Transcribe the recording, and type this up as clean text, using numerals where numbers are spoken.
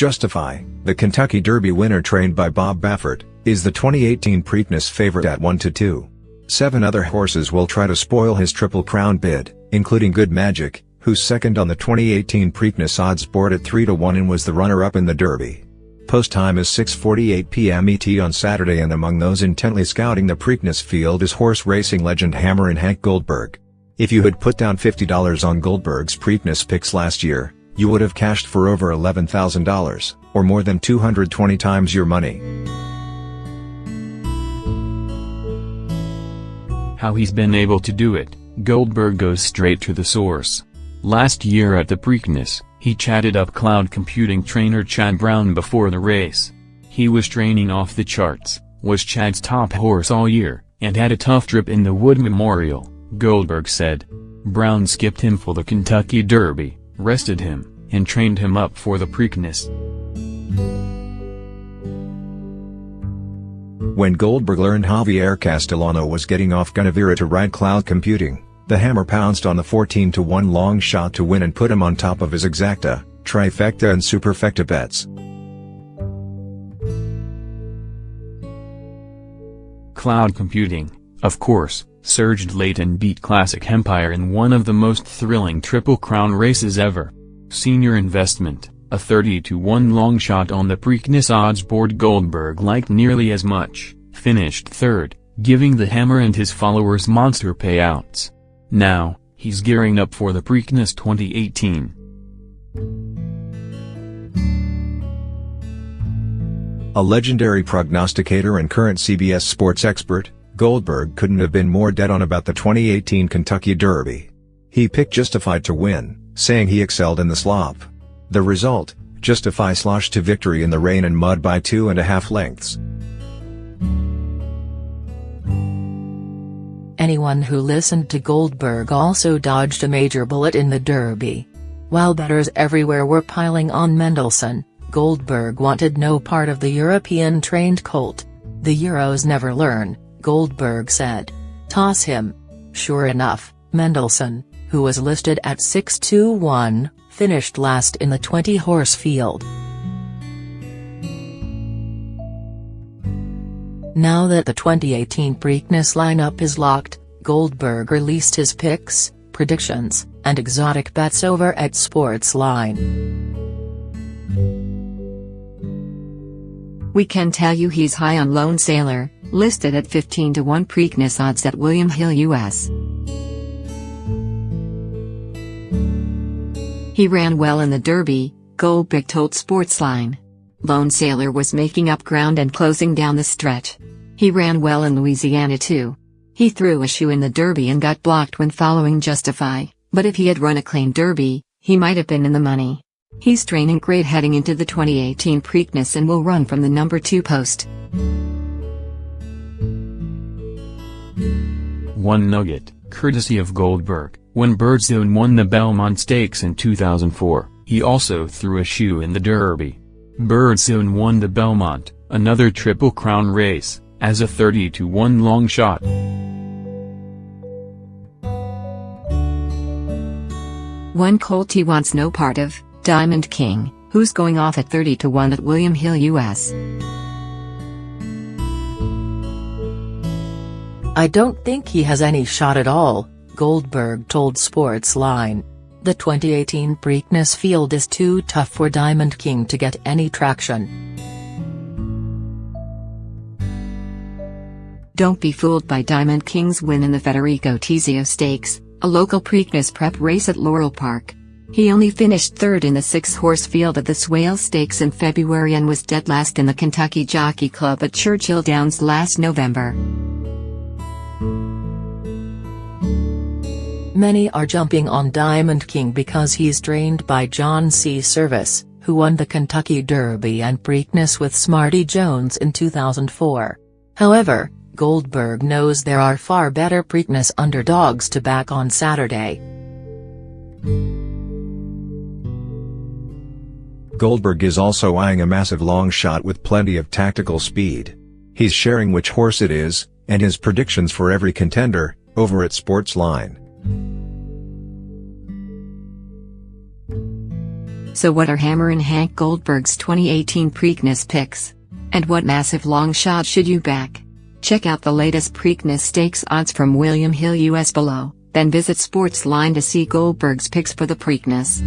Justify, the Kentucky Derby winner trained by Bob Baffert, is the 2018 Preakness favorite at 1-2. 7 other horses will try to spoil his Triple Crown bid, including Good Magic, who's second on the 2018 Preakness odds board at 3-1 and was the runner-up in the Derby. Post time is 6:48 p.m. ET on Saturday, and among those intently scouting the Preakness field is horse racing legend Hammer and Hank Goldberg. If you had put down $50 on Goldberg's Preakness picks last year, you would have cashed for over $11,000, or more than 220 times your money. How he's been able to do it, Goldberg goes straight to the source. Last year at the Preakness, he chatted up cloud computing trainer Chad Brown before the race. He was training off the charts, was Chad's top horse all year, and had a tough trip in the Wood Memorial, Goldberg said. Brown skipped him for the Kentucky Derby, rested him, and trained him up for the Preakness. When Goldberg learned Javier Castellano was getting off Guinevere to ride cloud computing, the Hammer pounced on the 14-1 long shot to win and put him on top of his exacta, trifecta and superfecta bets. Cloud computing, of course, surged late and beat Classic Empire in one of the most thrilling Triple Crown races ever. Senior investment, a 30-1 long shot on the Preakness odds board Goldberg liked nearly as much, finished third, giving the Hammer and his followers monster payouts. Now, he's gearing up for the Preakness 2018. A legendary prognosticator and current CBS Sports expert, Goldberg couldn't have been more dead on about the 2018 Kentucky Derby. He picked Justify to win, saying he excelled in the slop. The result, Justify sloshed to victory in the rain and mud by 2.5 lengths. Anyone who listened to Goldberg also dodged a major bullet in the Derby. While bettors everywhere were piling on Mendelssohn, Goldberg wanted no part of the European-trained colt. The Euros never learn, Goldberg said. Toss him. Sure enough, Mendelssohn, who was listed at 6-1, finished last in the 20-horse field. Now that the 2018 Preakness lineup is locked, Goldberg released his picks, predictions, and exotic bets over at Sportsline. We can tell you he's high on Lone Sailor, listed at 15-1 Preakness odds at William Hill US. He ran well in the Derby, Goldberg told Sportsline. Lone Sailor was making up ground and closing down the stretch. He ran well in Louisiana too. He threw a shoe in the Derby and got blocked when following Justify, but if he had run a clean Derby, he might have been in the money. He's training great heading into the 2018 Preakness and will run from the number 2 post. One nugget, courtesy of Goldberg: when Birdzone won the Belmont Stakes in 2004, he also threw a shoe in the Derby. Birdzone won the Belmont, another Triple Crown race, as a 30-1 long shot. One colt he wants no part of, Diamond King, who's going off at 30-1 at William Hill US. I don't think he has any shot at all, Goldberg told Sportsline. The 2018 Preakness field is too tough for Diamond King to get any traction. Don't be fooled by Diamond King's win in the Federico Tizio Stakes, a local Preakness prep race at Laurel Park. He only finished third in the 6-horse field at the Swale Stakes in February and was dead last in the Kentucky Jockey Club at Churchill Downs last November. Many are jumping on Diamond King because he's trained by John C. Service, who won the Kentucky Derby and Preakness with Smarty Jones in 2004. However, Goldberg knows there are far better Preakness underdogs to back on Saturday. Goldberg is also eyeing a massive long shot with plenty of tactical speed. He's sharing which horse it is, and his predictions for every contender, over at Sportsline. So what are Hammer and Hank Goldberg's 2018 Preakness picks? And what massive long shot should you back? Check out the latest Preakness Stakes odds from William Hill US below, then visit Sportsline to see Goldberg's picks for the Preakness.